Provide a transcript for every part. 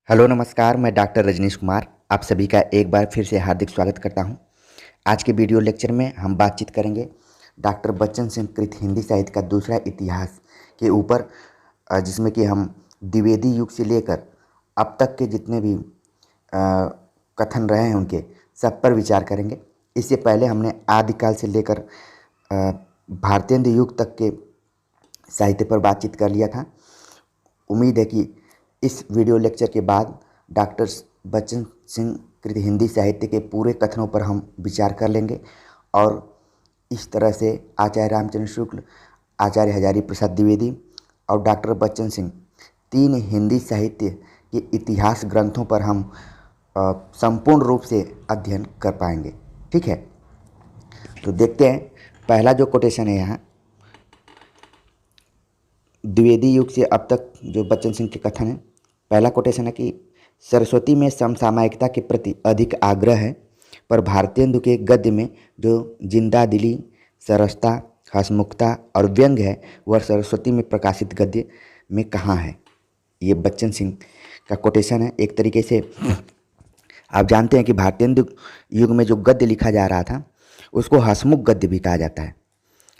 Hello नमस्कार, मैं doctor Rajneesh Kumar आप सभी का एक बार फिर से हार्दिक स्वागत करता हूं। आज के वीडियो लेक्चर में हम बातचीत करेंगे डॉक्टर बच्चन सिंह कृत हिंदी साहित्य का दूसरा इतिहास के ऊपर, जिसमें कि हम द्विवेदी युग से लेकर अब तक के जितने भी कथन रहे हैं उनके सब पर विचार करेंगे। इससे पहले हमने आदिकाल से लेकर भारतेंदु युग तक के साहित्य पर बातचीत कर लिया था। उम्मीद है कि इस वीडियो लेक्चर के बाद डॉक्टर बच्चन सिंह कृत हिंदी साहित्य के पूरे कथनों पर हम विचार कर लेंगे और इस तरह से आचार्य रामचंद्र शुक्ल, आचार्य हजारी प्रसाद द्विवेदी और डॉक्टर बच्चन सिंह तीन हिंदी साहित्य के इतिहास ग्रंथों पर हम संपूर्ण रूप से अध्ययन कर पाएंगे। ठीक है, तो देखते हैं। पहला जो कोटेशन है यहाँ द्विवेदी युग से अब तक जो बच्चन सिंह के कथन है, पहला कोटेशन है कि सरस्वती में समसामयिकता के प्रति अधिक आग्रह है, पर भारतेंदु के गद्य में जो जिंदा दिली, सरसता, हंसमुखता और व्यंग है वह सरस्वती में प्रकाशित गद्य में कहाँ है। ये बच्चन सिंह का कोटेशन है। एक तरीके से आप जानते हैं कि भारतेंदु युग में जो गद्य लिखा जा रहा था उसको हंसमुख गद्य भी कहा जाता है,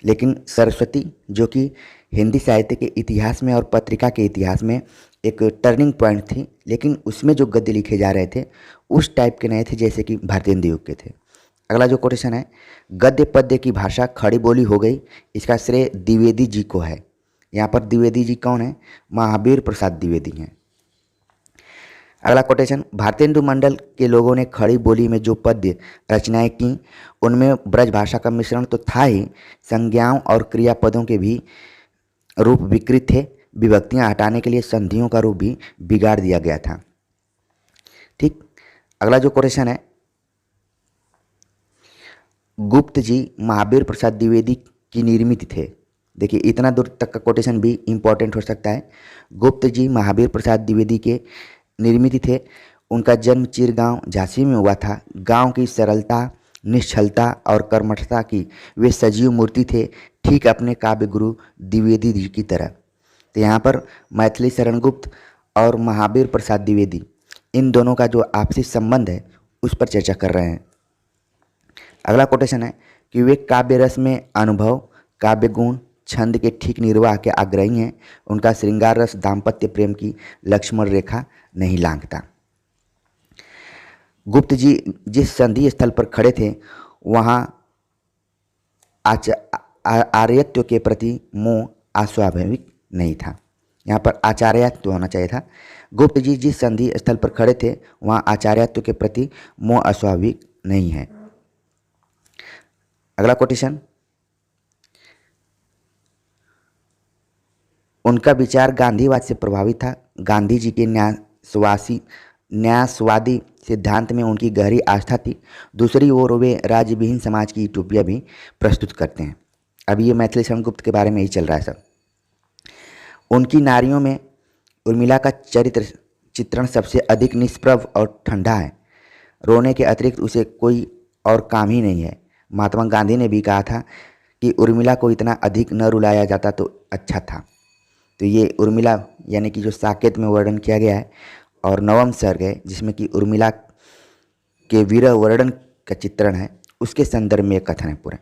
लेकिन सरस्वती जो कि हिंदी साहित्य के इतिहास में और पत्रिका के इतिहास में एक टर्निंग पॉइंट थी, लेकिन उसमें जो गद्य लिखे जा रहे थे उस टाइप के नहीं थे जैसे कि भारतेंदु युग के थे। अगला जो कोटेशन है, गद्य पद्य की भाषा खड़ी बोली हो गई, इसका श्रेय द्विवेदी जी को है। यहाँ पर द्विवेदी जी कौन है? महावीर प्रसाद द्विवेदी हैं। अगला कोटेशन, भारतेंदु मंडल के लोगों ने खड़ी बोली में जो पद्य रचनाएं की उनमें ब्रज भाषा का मिश्रण तो था ही, संज्ञाओं और क्रियापदों के भी रूप विकृत थे। विभक्तियां हटाने के लिए संधियों का रूप भी बिगाड़ दिया गया था। ठीक। अगला जो कोटेशन है, गुप्त जी महावीर प्रसाद द्विवेदी की निर्मित थे। देखिए, इतना दूर तक का कोटेशन भी इम्पोर्टेंट हो सकता है। गुप्त जी महावीर प्रसाद द्विवेदी के निर्मित थे। उनका जन्म चिरगांव झांसी में हुआ था। गांव की सरलता, निश्चलता और कर्मठता की वे सजीव मूर्ति थे, ठीक अपने काव्य गुरु द्विवेदी जी की तरह। तो यहाँ पर मैथिली शरण गुप्त और महावीर प्रसाद द्विवेदी, इन दोनों का जो आपसी संबंध है उस पर चर्चा कर रहे हैं। अगला कोटेशन है कि वे काव्य रस में अनुभव, काव्य गुण, छंद के ठीक निर्वाह के आग्रही हैं। उनका श्रृंगार रस दाम्पत्य प्रेम की लक्ष्मण रेखा नहीं लांघता। गुप्त जी जिस संधि स्थल पर खड़े थे वहाँ आर्यत्व के प्रति मोह अस्वाभाविक नहीं था। यहाँ पर आचार्यत्व होना चाहिए था। गुप्त जी जिस संधि स्थल पर खड़े थे वहाँ आचार्यत्व के प्रति मोह अस्वाभाविक नहीं है। अगला कोटेशन, उनका विचार गांधीवाद से प्रभावित था। गांधी जी के न्यायवादी सिद्धांत में उनकी गहरी आस्था थी। दूसरी ओर वे राज्यविहीन समाज की यूटोपिया भी प्रस्तुत करते हैं। अब ये मैथिली शरण गुप्त के बारे में ही चल रहा है सब। उनकी नारियों में उर्मिला का चरित्र चित्रण सबसे अधिक निष्प्रभ और ठंडा है। रोने के अतिरिक्त उसे कोई और काम ही नहीं है। महात्मा गांधी ने भी कहा था कि उर्मिला को इतना अधिक न रुलाया जाता तो अच्छा था। तो ये उर्मिला यानी कि जो साकेत में वर्णन किया गया है और नवम सर्ग है जिसमें कि उर्मिला के विरह वर्णन का चित्रण है, उसके संदर्भ में कथन है पूरा।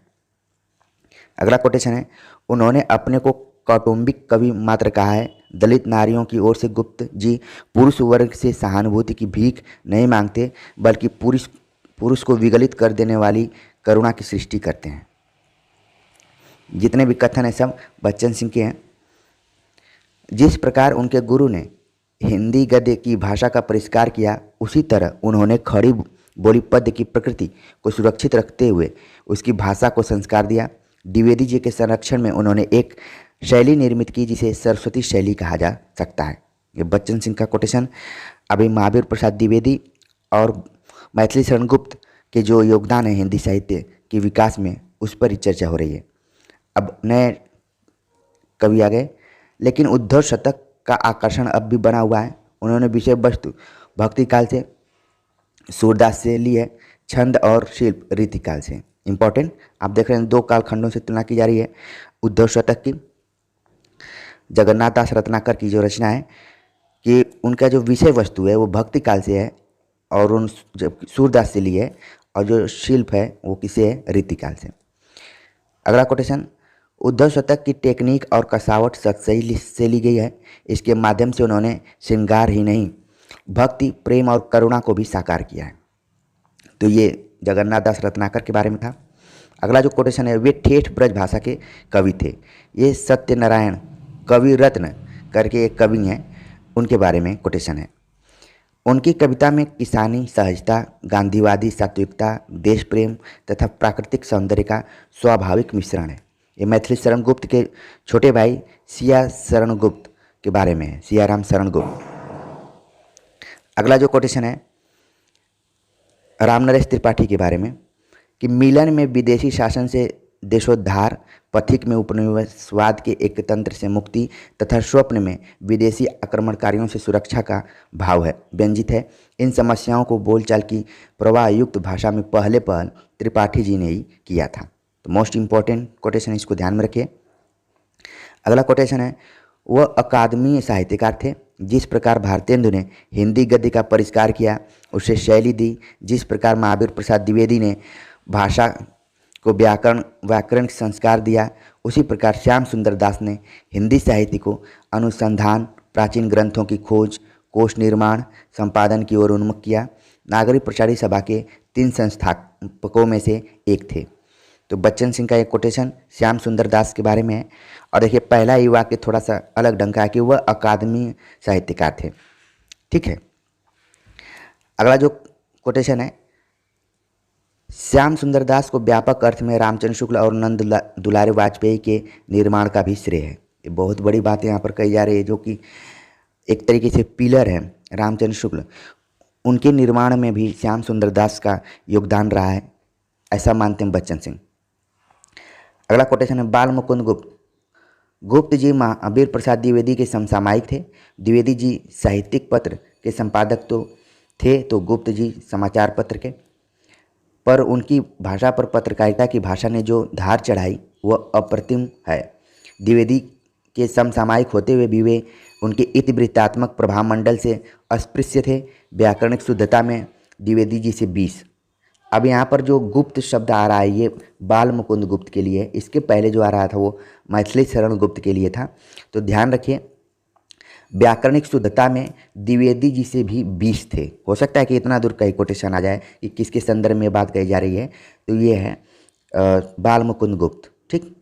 अगला कोटेशन है, उन्होंने अपने को कौटुंबिक कवि मात्र कहा है। दलित नारियों की ओर से गुप्त जी पुरुष वर्ग से सहानुभूति की भीख नहीं मांगते, बल्कि पुरुष को विगलित कर देने वाली करुणा की सृष्टि करते हैं। जितने भी कथन है सब बच्चन सिंह के हैं। जिस प्रकार उनके गुरु ने हिंदी गद्य की भाषा का परिष्कार किया, उसी तरह उन्होंने खड़ी बोली पद्य की प्रकृति को सुरक्षित रखते हुए उसकी भाषा को संस्कार दिया। द्विवेदी जी के संरक्षण में उन्होंने एक शैली निर्मित की जिसे सरस्वती शैली कहा जा सकता है। ये बच्चन सिंह का कोटेशन। अभी महावीर प्रसाद द्विवेदी और मैथिली शरण गुप्त के जो योगदान है हिंदी साहित्य के विकास में, उस पर ही चर्चा हो रही है। अब नए कवि आ गए, लेकिन उद्धव शतक का आकर्षण अब भी बना हुआ है। उन्होंने विषय वस्तु भक्ति काल से, सूरदास से ली है, छंद और शिल्प रीतिकाल से। इंपॉर्टेंट, आप देख रहे हैं दो कालखंडों से तुलना की जा रही है। उद्धव शतक की जगन्नाथ दास रत्नाकर की जो रचना है कि उनका जो विषय वस्तु है वो भक्ति काल से है और उन जब सूरदास से ली है, और जो शिल्प है वो किसे है, रीतिकाल से। अगला कोटेशन, उद्धव शतक की टेक्निक और कसावट सतसई से ली गई है। इसके माध्यम से उन्होंने श्रृंगार ही नहीं, भक्ति, प्रेम और करुणा को भी साकार किया है। तो ये जगन्नाथ दास रत्नाकर के बारे में था। अगला जो कोटेशन है, वे ठेठ ब्रज भाषा के कवि थे। ये सत्यनारायण कवि रत्न करके एक कवि हैं, उनके बारे में कोटेशन है। उनकी कविता में किसानी, सहजता, गांधीवादी सात्विकता, देश प्रेम तथा प्राकृतिक सौंदर्य का स्वाभाविक मिश्रण है। ये मैथिली शरण गुप्त के छोटे भाई सिया शरण गुप्त के बारे में है, सियाराम शरण गुप्त। अगला जो कोटेशन है रामनरेश त्रिपाठी के बारे में, कि मिलन में विदेशी शासन से देशोद्धार, पथिक में उपनिवेशवाद के एक तंत्र से मुक्ति तथा स्वप्न में विदेशी आक्रमणकारियों से सुरक्षा का भाव है व्यंजित है। इन समस्याओं को बोलचाल की प्रवाह युक्त भाषा में पहले पहल त्रिपाठी जी ने ही किया था। तो मोस्ट इम्पॉर्टेंट कोटेशन, इसको ध्यान में रखिए। अगला कोटेशन है, वह अकादमीय साहित्यकार थे। जिस प्रकार भारतेंदु ने हिंदी गद्य का परिष्कार किया, उसे शैली दी, जिस प्रकार महावीर प्रसाद द्विवेदी ने भाषा को व्याकरण संस्कार दिया, उसी प्रकार श्याम सुंदर दास ने हिंदी साहित्य को अनुसंधान, प्राचीन ग्रंथों की खोज, कोश निर्माण, संपादन की ओर उन्मुख किया। नागरिक प्रचारी सभा के 3 संस्थापकों में से एक थे। तो बच्चन सिंह का एक कोटेशन श्याम सुंदर दास के बारे में है। और देखिए पहला ही वाक्य थोड़ा सा अलग ढंग का है कि वह अकादमी साहित्यकार थे। ठीक है। अगला जो कोटेशन है, श्याम सुंदर दास को व्यापक अर्थ में रामचंद्र शुक्ल और नंद दुलारे वाजपेयी के निर्माण का भी श्रेय है। ये बहुत बड़ी बात यहाँ पर कही जा रही है, जो कि एक तरीके से पिलर है रामचंद्र शुक्ल, उनके निर्माण में भी श्याम सुंदर दास का योगदान रहा है, ऐसा मानते हैं बच्चन सिंह। अगला कोटेशन है बाल मुकुंद गुप्त। गुप्त जी महावीर प्रसाद द्विवेदी के समसामयिक थे। द्विवेदी जी साहित्यिक पत्र के संपादक तो थे, तो गुप्त जी समाचार पत्र के, पर उनकी भाषा पर पत्रकारिता की भाषा ने जो धार चढ़ाई वह अप्रतिम है। द्विवेदी के समसामयिक होते हुए भी वे उनके इतिवृत्तात्मक प्रभाव मंडल से अस्पृश्य थे। व्याकरणिक शुद्धता में द्विवेदी जी से 20। अब यहाँ पर जो गुप्त शब्द आ रहा है ये बाल मुकुंद गुप्त के लिए, इसके पहले जो आ रहा था वो मैथिली शरण गुप्त के लिए था। तो ध्यान रखिए, व्याकरणिक शुद्धता में द्विवेदी जी से भी 20 थे। हो सकता है कि इतना दूर कहीं कोटेशन आ जाए कि किसके संदर्भ में बात कही जा रही है, तो ये है बाल मुकुंद गुप्त। ठीक।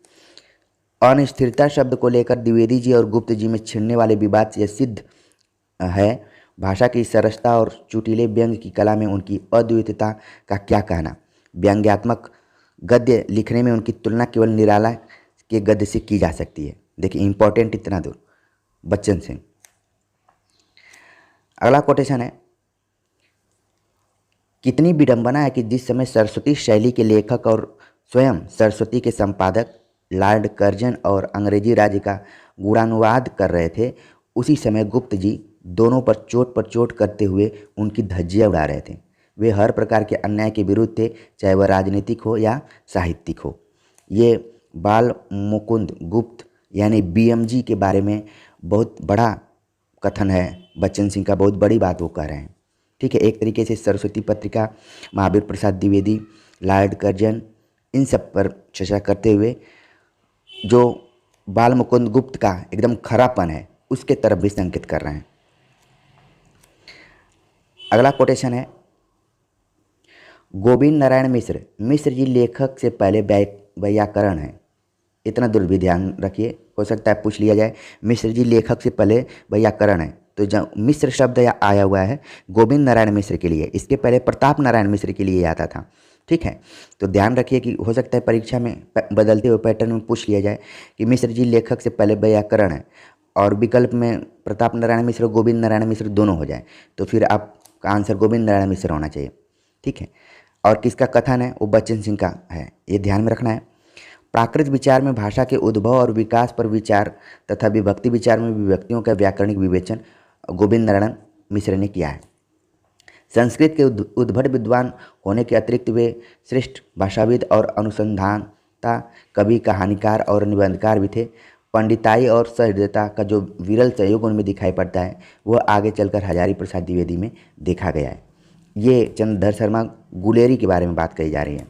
अनिस्थिरता शब्द को लेकर द्विवेदी जी और गुप्त जी में छिड़ने वाले विवाद से यह सिद्ध है। भाषा की सरसता और चुटीले व्यंग की कला में उनकी अद्वितीयता का क्या कहना। व्यंग्यात्मक गद्य लिखने में उनकी तुलना केवल निराला के गद्य से की जा सकती है। देखिए इंपॉर्टेंट इतना दूर बच्चन सिंह। अगला कोटेशन है, कितनी विडंबना है कि जिस समय सरस्वती शैली के लेखक और स्वयं सरस्वती के संपादक लॉर्ड कर्जन और अंग्रेजी राज्य का गुणानुवाद कर रहे थे, उसी समय गुप्त जी दोनों पर चोट करते हुए उनकी धज्जियाँ उड़ा रहे थे। वे हर प्रकार के अन्याय के विरुद्ध थे, चाहे वह राजनीतिक हो या साहित्यिक हो। ये बाल मुकुंद गुप्त यानी BMG के बारे में बहुत बड़ा कथन है बच्चन सिंह का, बहुत बड़ी बात वो कह रहे हैं। ठीक है। एक तरीके से सरस्वती पत्रिका, महावीर प्रसाद द्विवेदी, लॉर्ड कर्जन, इन सब पर चर्चा करते हुए जो बाल मुकुंद गुप्त का एकदम खरापन है उसके तरफ भी संकेत कर रहे हैं। अगला कोटेशन है, गोविंद नारायण मिश्र। मिश्र जी लेखक से पहले व्याकरण है। इतना दूर भी ध्यान रखिए, हो सकता है पूछ लिया जाए मिश्र जी लेखक से पहले व्याकरण है। तो जब मिश्र शब्द आया हुआ है गोविंद नारायण मिश्र के लिए, इसके पहले प्रताप नारायण मिश्र के लिए आता था। ठीक है। तो ध्यान रखिए कि हो सकता है परीक्षा में बदलते हुए पैटर्न में पूछ लिया जाए कि मिश्र जी लेखक से पहले व्याकरण है, और विकल्प में प्रताप नारायण मिश्र गोविंद नारायण मिश्र दोनों हो जाए, तो फिर आपका आंसर गोविंद नारायण मिश्र होना चाहिए। ठीक है। और किसका कथन है वो बच्चन सिंह का है, ये ध्यान में रखना है। प्राकृत विचार में भाषा के उद्भव और विकास पर विचार तथा विभक्ति विचार में विभक्तियों का व्याकरणिक विवेचन गोविंद नारायण मिश्र ने किया है। संस्कृत के उद्भट विद्वान होने के अतिरिक्त वे श्रेष्ठ भाषाविद और अनुसंधानता, कवि, कहानीकार और निबंधकार भी थे। पंडिताई और सहृदयता का जो विरल संयोग उनमें दिखाई पड़ता है वह आगे चलकर हजारी प्रसाद द्विवेदी में देखा गया है। ये चंद्रधर शर्मा गुलेरी के बारे में बात कही जा रही है।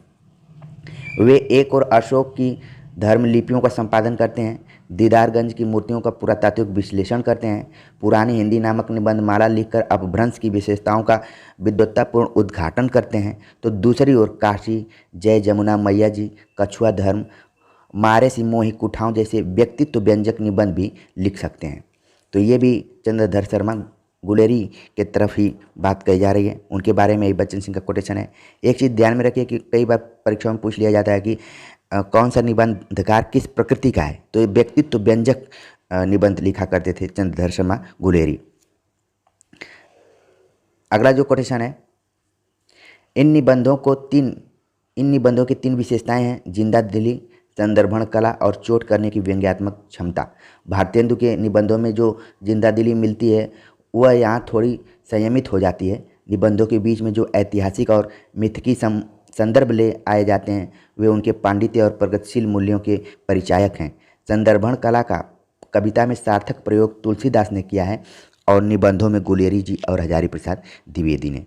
वे एक और अशोक की धर्म लिपियों का संपादन करते हैं, दीदारगंज की मूर्तियों का पुरातात्विक विश्लेषण करते हैं, पुरानी हिंदी नामक निबंध माला लिखकर अपभ्रंश की विशेषताओं का विद्वत्तापूर्ण उद्घाटन करते हैं। तो दूसरी ओर काशी, जय जमुना मैया जी, कछुआ धर्म, मारे सी मोही कुठाओं जैसे व्यक्तित्व व्यंजक निबंध भी लिख सकते हैं। तो ये भी चंद्रधर शर्मा गुलेरी के तरफ ही बात कही जा रही है, उनके बारे में ही बच्चन सिंह का कोटेशन है। एक चीज़ ध्यान में रखिए कि कई बार परीक्षाओं में पूछ लिया जाता है कि कौन सा निबंधकार किस प्रकृति का है, तो ये व्यक्तित्व व्यंजक निबंध लिखा करते थे चंद्रधर शर्मा गुलेरी। अगला जो कोटेशन है, इन निबंधों की 3 विशेषताएं हैं: जिंदा दिली, संदर्भण कला और चोट करने की व्यंग्यात्मक क्षमता। भारतेंदु के निबंधों में जो जिंदा दिली मिलती है वह यहाँ थोड़ी संयमित हो जाती है। निबंधों के बीच में जो ऐतिहासिक और मिथकी संदर्भ ले आए जाते हैं वे उनके पांडित्य और प्रगतिशील मूल्यों के परिचायक हैं। संदर्भण कला का कविता में सार्थक प्रयोग तुलसीदास ने किया है और निबंधों में गुलेरी जी और हजारी प्रसाद द्विवेदी ने।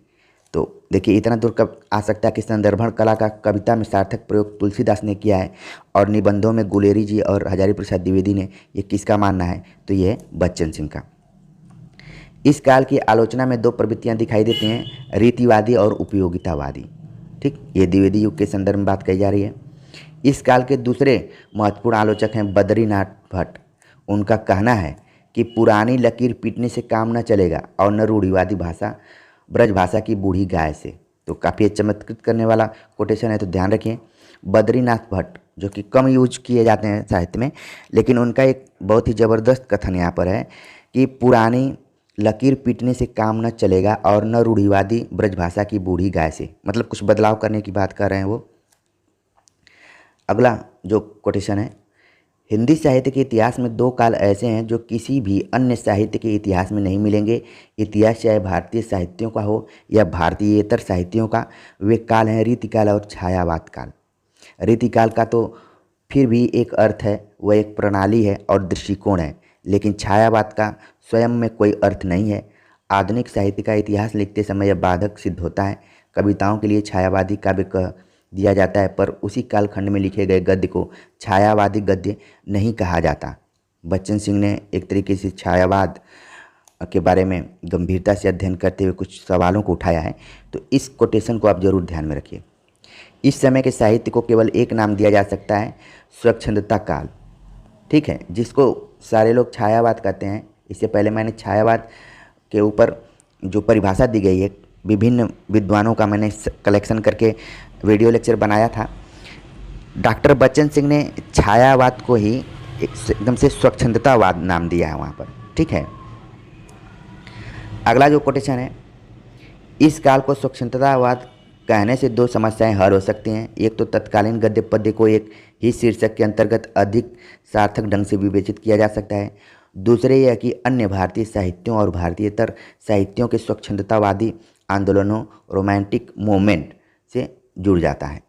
तो देखिए इतना दूर कब आ सकता है कि संदर्भण कला का कविता में सार्थक प्रयोग तुलसीदास ने किया है और निबंधों में गुलेरी जी और हजारी प्रसाद द्विवेदी ने। ये किसका मानना है? तो ये है बच्चन सिंह का। इस काल की आलोचना में 2 प्रवृत्तियां दिखाई देती हैं, रीतिवादी और उपयोगितावादी। ठीक, ये द्विवेदी युग के संदर्भ में बात कही जा रही है। इस काल के दूसरे महत्वपूर्ण आलोचक हैं बद्रीनाथ भट्ट। उनका कहना है कि पुरानी लकीर पीटने से काम न चलेगा और न रूढ़िवादी भाषा ब्रज भाषा की बूढ़ी गाय से। तो काफ़ी चमत्कृत करने वाला कोटेशन है, तो ध्यान रखिए। बद्रीनाथ भट्ट जो कि कम यूज किए जाते हैं साहित्य में, लेकिन उनका एक बहुत ही ज़बरदस्त कथन यहाँ पर है कि पुरानी लकीर पीटने से काम न चलेगा और न रूढ़िवादी ब्रजभाषा की बूढ़ी गाय से, मतलब कुछ बदलाव करने की बात कर रहे हैं वो। अगला जो कोटेशन है, हिंदी साहित्य के इतिहास में 2 काल ऐसे हैं जो किसी भी अन्य साहित्य के इतिहास में नहीं मिलेंगे। इतिहास चाहे भारतीय साहित्यों का हो या भारतीयेतर साहित्यों का, वे काल हैं रीतिकाल और छायावाद काल। रीतिकाल का तो फिर भी एक अर्थ है, वह एक प्रणाली है और दृष्टिकोण है, लेकिन छायावाद का स्वयं में कोई अर्थ नहीं है। आधुनिक साहित्य का इतिहास लिखते समय यह बाधक सिद्ध होता है। कविताओं के लिए छायावादी काव्य कह दिया जाता है, पर उसी कालखंड में लिखे गए गद्य को छायावादी गद्य नहीं कहा जाता। बच्चन सिंह ने एक तरीके से छायावाद के बारे में गंभीरता से अध्ययन करते हुए कुछ सवालों को उठाया है, तो इस कोटेशन को आप जरूर ध्यान में रखिए। इस समय के साहित्य को केवल एक नाम दिया जा सकता है, स्वच्छंदता काल। ठीक है, जिसको सारे लोग छायावाद कहते हैं। इससे पहले मैंने छायावाद के ऊपर जो परिभाषा दी गई है विभिन्न विद्वानों का मैंने कलेक्शन करके वीडियो लेक्चर बनाया था। डॉक्टर बच्चन सिंह ने छायावाद को ही एकदम से स्वच्छंदतावाद नाम दिया है वहाँ पर। ठीक है, अगला जो कोटेशन है, इस काल को स्वच्छंदतावाद कहने से 2 समस्याएं हल हो सकती हैं। एक तो तत्कालीन गद्य पद्य को एक ही शीर्षक के अंतर्गत अधिक सार्थक ढंग से विवेचित किया जा सकता है। दूसरे यह कि अन्य भारतीय साहित्यों और भारतीयतर साहित्यों के स्वच्छंदतावादी आंदोलनों रोमांटिक मूवमेंट से जुड़ जाता है।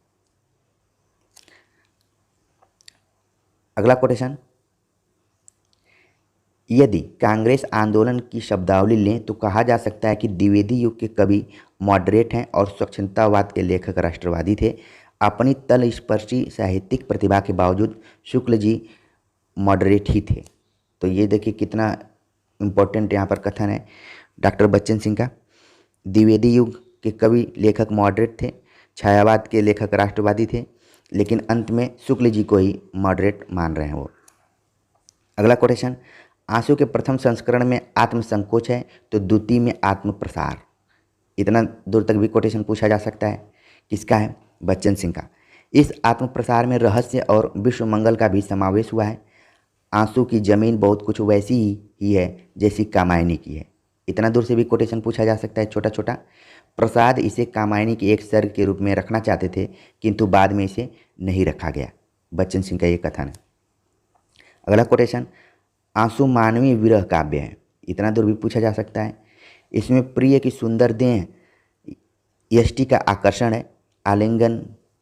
अगला कोटेशन, यदि कांग्रेस आंदोलन की शब्दावली लें तो कहा जा सकता है कि द्विवेदी युग के कवि मॉडरेट हैं और स्वच्छंदतावाद के लेखक राष्ट्रवादी थे। अपनी तलस्पर्शी साहित्यिक प्रतिभा के बावजूद शुक्ल जी मॉडरेट ही थे। तो ये देखिए कितना इम्पोर्टेंट यहाँ पर कथन है डॉक्टर बच्चन सिंह का। द्विवेदी युग के कवि लेखक मॉडरेट थे, छायावाद के लेखक राष्ट्रवादी थे, लेकिन अंत में शुक्ल जी को ही मॉडरेट मान रहे हैं वो। अगला कोटेशन, आंसू के प्रथम संस्करण में आत्मसंकोच है तो द्वितीय में आत्मप्रसार। इतना दूर तक भी कोटेशन पूछा जा सकता है। किसका है? बच्चन सिंह का। इस आत्मप्रसार में रहस्य और विश्व मंगल का भी समावेश हुआ है। आंसू की जमीन बहुत कुछ वैसी ही है जैसी कामायनी की है। इतना दूर से भी कोटेशन पूछा जा सकता है छोटा छोटा। प्रसाद इसे कामायनी के एक सर्ग के रूप में रखना चाहते थे, किंतु बाद में इसे नहीं रखा गया। बच्चन सिंह का ये कथन है। अगला कोटेशन, आंसू मानवीय विरह काव्य है। इतना दूर भी पूछा जा सकता है। इसमें प्रिय की सुंदर देह यष्टि का आकर्षण है, आलिंगन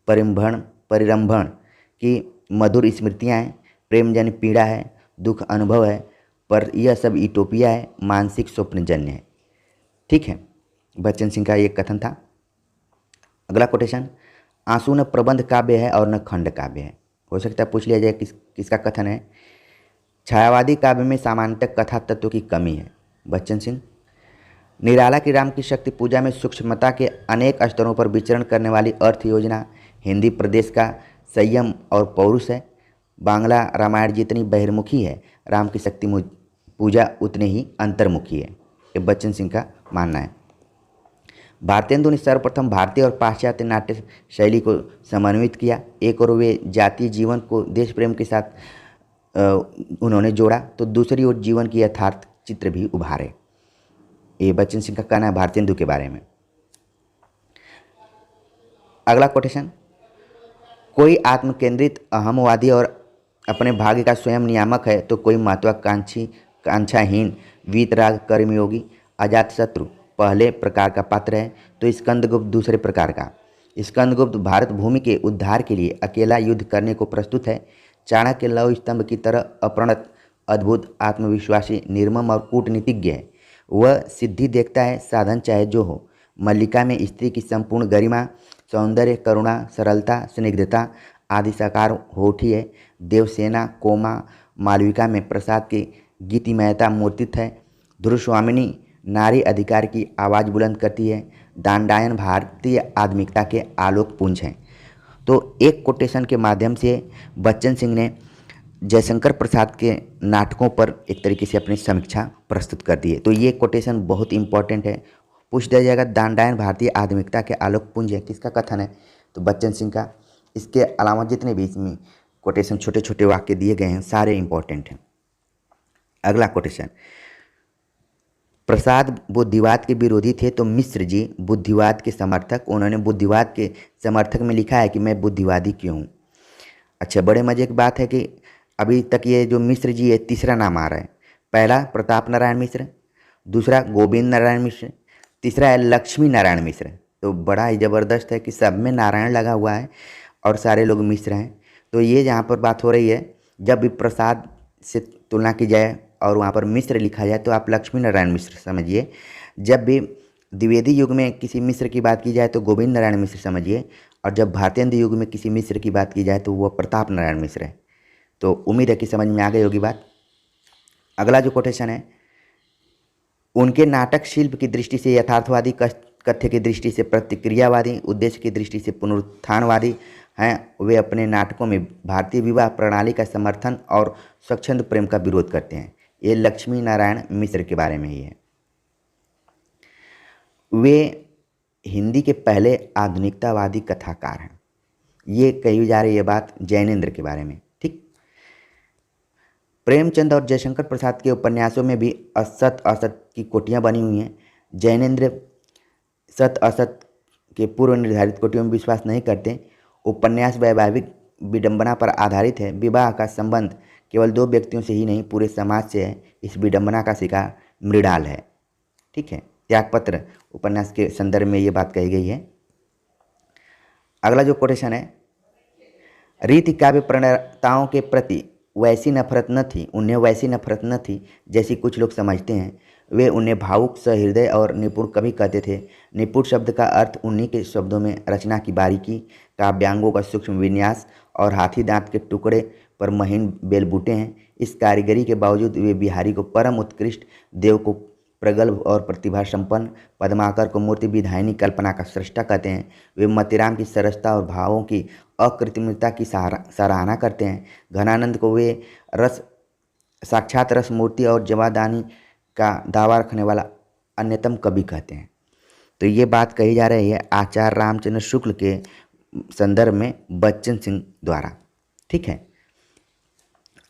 परिरंभण की मधुर स्मृतियाँ हैं, प्रेमजन पीड़ा है, दुख अनुभव है, पर यह सब यूटोपिया है, मानसिक स्वप्नजन्य है। ठीक है, बच्चन सिंह का ये कथन था। अगला कोटेशन, आंसू न प्रबंध काव्य है और न खंड काव्य है। हो सकता है पूछ लिया जाए किसका कथन है। छायावादी काव्य में सामान्यतः कथा तत्व की कमी है। बच्चन सिंह। निराला की राम की शक्ति पूजा में सूक्ष्मता के अनेक स्तरों पर विचरण करने वाली अर्थ योजना हिंदी प्रदेश का संयम और पौरुष है। बांग्ला रामायण जितनी बहिर्मुखी है, राम की शक्ति पूजा उतने ही अंतर्मुखी है। ये बच्चन सिंह का मानना है। भारतेंदु ने सर्वप्रथम भारतीय और पाश्चात्य नाट्य शैली को समन्वित किया। एक और वे जातीय जीवन को देश प्रेम के साथ उन्होंने जोड़ा, तो दूसरी ओर जीवन की यथार्थ चित्र भी उभारे। ये बच्चन सिंह का कहना है भारतेंदु के बारे में। अगला कोटेशन, कोई आत्मकेंद्रित अहमवादी और अपने भाग्य का स्वयं नियामक है, तो कोई महत्वाकांक्षी कांक्षाहीन वीतराग कर्मयोगी अजातशत्रु पहले प्रकार का पात्र है, तो स्कंदगुप्त दूसरे प्रकार का। स्कंदगुप्त भारत भूमि के उद्धार के लिए अकेला युद्ध करने को प्रस्तुत है। चाणक्य लौह स्तंभ की तरह अप्रणत, अद्भुत, आत्मविश्वासी, निर्मम और कूटनीतिज्ञ है। वह सिद्धि देखता है, साधन चाहे जो हो। मल्लिका में स्त्री की संपूर्ण गरिमा, सौंदर्य, करुणा, सरलता, स्निग्धता आदि साकार होठी है। देवसेना, कोमा, मालविका में प्रसाद की गीतिमयता मूर्तित है। ध्रुवस्वामिनी नारी अधिकार की आवाज़ बुलंद करती है। दांडायन भारतीय आधुनिकता के आलोक पुंज हैं। तो एक कोटेशन के माध्यम से बच्चन सिंह ने जयशंकर प्रसाद के नाटकों पर एक तरीके से अपनी समीक्षा प्रस्तुत कर दी है। तो ये कोटेशन बहुत इंपॉर्टेंट है, पूछ दिया जाएगा। दांडायन भारतीय आधुनिकता के आलोक पुंज है, किसका कथन है? तो बच्चन सिंह का। इसके अलावा जितने भी इसमें कोटेशन छोटे छोटे वाक्य दिए गए हैं सारे इंपॉर्टेंट हैं। अगला कोटेशन, प्रसाद बुद्धिवाद के विरोधी थे, तो मिश्र जी बुद्धिवाद के समर्थक। उन्होंने बुद्धिवाद के समर्थक में लिखा है कि मैं बुद्धिवादी क्यों हूँ। अच्छा, बड़े मजे की बात है कि अभी तक ये जो मिश्र जी है, तीसरा नाम आ रहा है। पहला प्रताप नारायण मिश्र, दूसरा गोविंद नारायण मिश्र, तीसरा है लक्ष्मी नारायण मिश्र। तो बड़ा ही ज़बरदस्त है कि सब में नारायण लगा हुआ है और सारे लोग मिश्र हैं। तो ये जहाँ पर बात हो रही है, जब भी प्रसाद से तुलना की जाए और वहाँ पर मिश्र लिखा जाए तो आप लक्ष्मी नारायण मिश्र समझिए। जब भी द्विवेदी युग में किसी मिश्र की बात की जाए तो गोविंद नारायण मिश्र समझिए, और जब भारतेंदु युग में किसी मिश्र की बात की जाए तो वह प्रताप नारायण मिश्र है। तो उम्मीद है कि समझ में आ गई होगी बात। अगला जो कोटेशन है, उनके नाटक शिल्प की दृष्टि से यथार्थवादी, कथ्य की दृष्टि से प्रतिक्रियावादी, उद्देश्य की दृष्टि से पुनरुत्थानवादी हैं। वे अपने नाटकों में भारतीय विवाह प्रणाली का समर्थन और स्वच्छंद प्रेम का विरोध करते हैं। ये लक्ष्मी नारायण मिश्र के बारे में ही है। वे हिंदी के पहले आधुनिकतावादी कथाकार हैं। ये कही जा रही है बात जैनेन्द्र के बारे में। ठीक, प्रेमचंद और जयशंकर प्रसाद के उपन्यासों में भी असत असत की कोटियाँ बनी हुई हैं। जैनेन्द्र सत असत के पूर्व निर्धारित कोटियों में विश्वास नहीं करते। उपन्यास वैवाहिक विडंबना पर आधारित है। विवाह का संबंध केवल दो व्यक्तियों से ही नहीं, पूरे समाज से है। इस विडंबना का शिकार मृणाल है। ठीक है, त्यागपत्र उपन्यास के संदर्भ में ये बात कही गई है। अगला जो कोटेशन है, रीति काव्य प्रणेताओं के प्रति वैसी नफरत न थी, उन्हें वैसी नफरत न थी जैसी कुछ लोग समझते हैं। वे उन्हें भावुक, सहृदय और निपुण कवि कहते थे। निपुण शब्द का अर्थ उन्हीं के शब्दों में रचना की बारीकी, काव्यांगों का सूक्ष्म विन्यास और हाथी दांत के टुकड़े पर महीन बेलबूटे हैं। इस कारीगरी के बावजूद वे बिहारी को परम उत्कृष्ट, देव को प्रगल्भ और प्रतिभा संपन्न, पद्माकर को मूर्ति विधायिनी कल्पना का सृष्टा कहते हैं। वे मतिराम की सरसता और भावों की अकृत्रिमता की सराहना करते हैं। घनानंद को वे रस साक्षात रस मूर्ति और जवादानी का दावा रखने वाला अन्यतम कवि कहते हैं। तो ये बात कही जा रही है आचार्य रामचंद्र शुक्ल के संदर्भ में बच्चन सिंह द्वारा। ठीक है,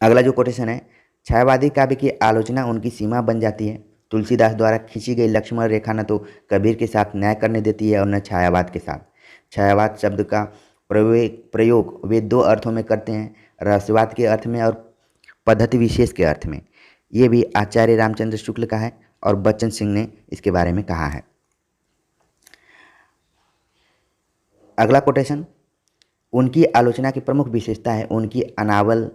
अगला जो कोटेशन है, छायावादी काव्य की आलोचना उनकी सीमा बन जाती है। तुलसीदास द्वारा खींची गई लक्ष्मण रेखा न तो कबीर के साथ न्याय करने देती है और न छायावाद के साथ। छायावाद शब्द का प्रयोग वे दो अर्थों में करते हैं, रहस्यवाद के अर्थ में और पद्धति विशेष के अर्थ में। ये भी आचार्य रामचंद्र शुक्ल का है और बच्चन सिंह ने इसके बारे में कहा है। अगला कोटेशन, उनकी आलोचना की प्रमुख विशेषता है उनकी अनावल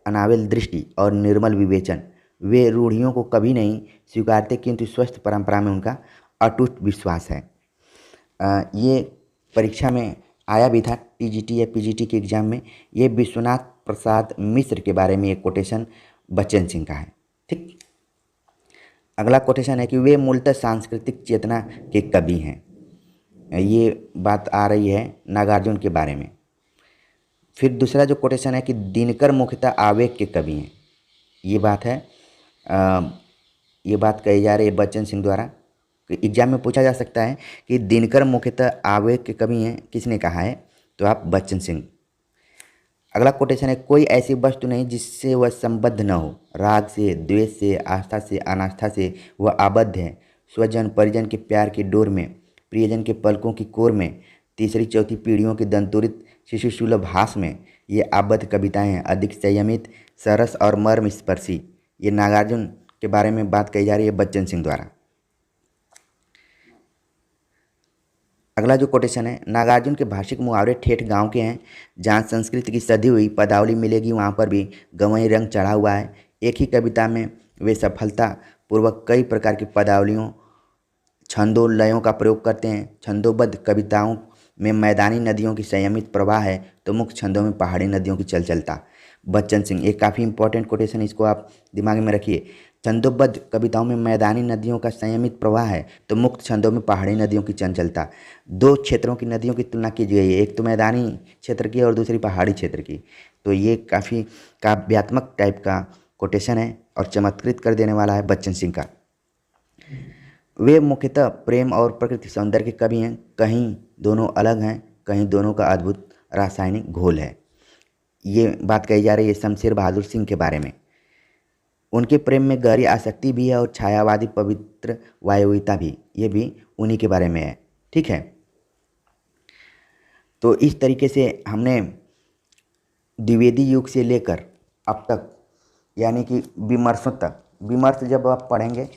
अनाविल दृष्टि और निर्मल विवेचन। वे रूढ़ियों को कभी नहीं स्वीकारते, किंतु स्वस्थ परंपरा में उनका अटूट विश्वास है। ये परीक्षा में आया भी था, टीजीटी या पीजीटी के एग्ज़ाम में। ये विश्वनाथ प्रसाद मिश्र के बारे में एक कोटेशन बच्चन सिंह का है। ठीक, अगला कोटेशन है कि वे मूलतः सांस्कृतिक चेतना के कवि हैं। ये बात आ रही है नागार्जुन के बारे में। फिर दूसरा जो कोटेशन है कि दिनकर मुख्यतः आवेग के कवि हैं। ये बात है, ये बात कही जा रही है बच्चन सिंह द्वारा। एग्जाम में पूछा जा सकता है कि दिनकर मुख्यतः आवेग के कवि हैं, किसने कहा है? तो आप बच्चन सिंह। अगला कोटेशन है, कोई ऐसी वस्तु नहीं जिससे वह संबद्ध न हो। राग से, द्वेष से, आस्था से, अनास्था से वह आबद्ध है। स्वजन परिजन के प्यार की डोर में, प्रियजन के पलकों की कोर में, तीसरी चौथी पीढ़ियों की दंतुरित शिशु सुलभ हास में ये आबद्ध कविताएं हैं, अधिक संयमित, सरस और मर्म स्पर्शी। ये नागार्जुन के बारे में बात कही जा रही है बच्चन सिंह द्वारा। अगला जो कोटेशन है, नागार्जुन के भाषिक मुहावरे ठेठ गांव के हैं। जहाँ संस्कृत की सधी हुई पदावली मिलेगी वहाँ पर भी गंवई रंग चढ़ा हुआ है। एक ही कविता में वे सफलता पूर्वक कई प्रकार की पदावलियों, छंदों, लयों का प्रयोग करते हैं। छंदोबद्ध कविताओं में मैदानी नदियों की संयमित प्रवाह है, तो मुख्य छंदों में पहाड़ी नदियों की चलचलता। बच्चन सिंह, एक काफ़ी इंपॉर्टेंट कोटेशन, इसको आप दिमाग में रखिए। छंदोबद्ध कविताओं में मैदानी नदियों का संयमित प्रवाह है, तो मुक्त छंदों में पहाड़ी नदियों की चंचलता। दो क्षेत्रों की नदियों की तुलना की गई है, एक तो मैदानी क्षेत्र की और दूसरी पहाड़ी क्षेत्र की। तो ये काफ़ी काव्यात्मक टाइप का कोटेशन है और चमत्कृत कर देने वाला है बच्चन सिंह का। वे मुख्यतः प्रेम और प्रकृति सौंदर्य के कवि हैं। कहीं दोनों अलग हैं, कहीं दोनों का अद्भुत रासायनिक घोल है। ये बात कही जा रही है शमशेर बहादुर सिंह के बारे में। उनके प्रेम में गहरी आसक्ति भी है और छायावादी पवित्र वायवीयता भी, ये भी उन्हीं के बारे में है। ठीक है, तो इस तरीके से हमने द्विवेदी युग से लेकर अब तक, यानी कि विमर्शों तक, विमर्श जब आप पढ़ेंगे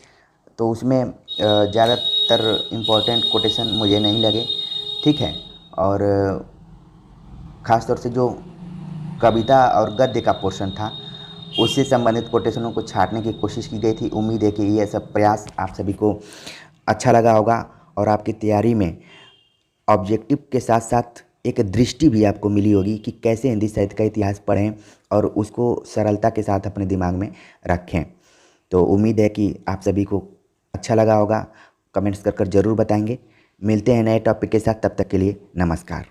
तो उसमें ज़्यादातर इम्पोर्टेंट कोटेशन मुझे नहीं लगे। ठीक है, और ख़ास तौर से जो कविता और गद्य का पोर्शन था उससे संबंधित कोटेशनों को छांटने की कोशिश की गई थी। उम्मीद है कि ये सब प्रयास आप सभी को अच्छा लगा होगा और आपकी तैयारी में ऑब्जेक्टिव के साथ साथ एक दृष्टि भी आपको मिली होगी कि कैसे हिंदी साहित्य का इतिहास पढ़ें और उसको सरलता के साथ अपने दिमाग में रखें। तो उम्मीद है कि आप सभी को अच्छा लगा होगा। कमेंट्स कर ज़रूर बताएंगे। मिलते हैं नए टॉपिक के साथ, तब तक के लिए नमस्कार।